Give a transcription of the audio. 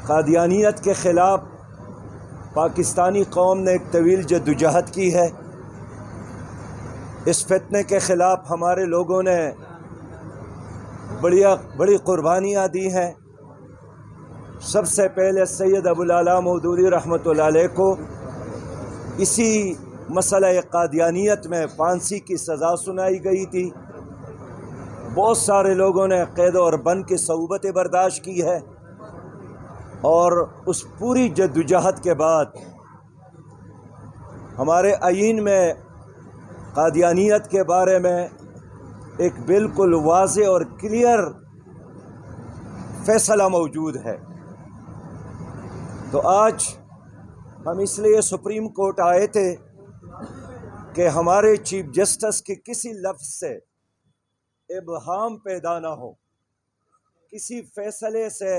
कादियानियत के ख़िलाफ़ पाकिस्तानी कौम ने एक तवील जद्दोजहद की है। इस फितने के ख़िलाफ़ हमारे लोगों ने बड़ी कुर्बानियाँ दी हैं। सबसे पहले सैयद अबुल आला मौदूदी रहमतुल्लाह अलैह को इसी मसला कादियानियत में फांसी की सज़ा सुनाई गई थी। बहुत सारे लोगों ने क़ैद और बंद की सऊबतें बर्दाश्त की है और उस पूरी जद्दोजहद के बाद हमारे आईन में कादियानियत के बारे में एक बिल्कुल वाज़े और क्लियर फैसला मौजूद है। तो आज हम इसलिए सुप्रीम कोर्ट आए थे कि हमारे चीफ जस्टिस के किसी लफ्ज़ से इब्हाम पैदा ना हो, किसी फैसले से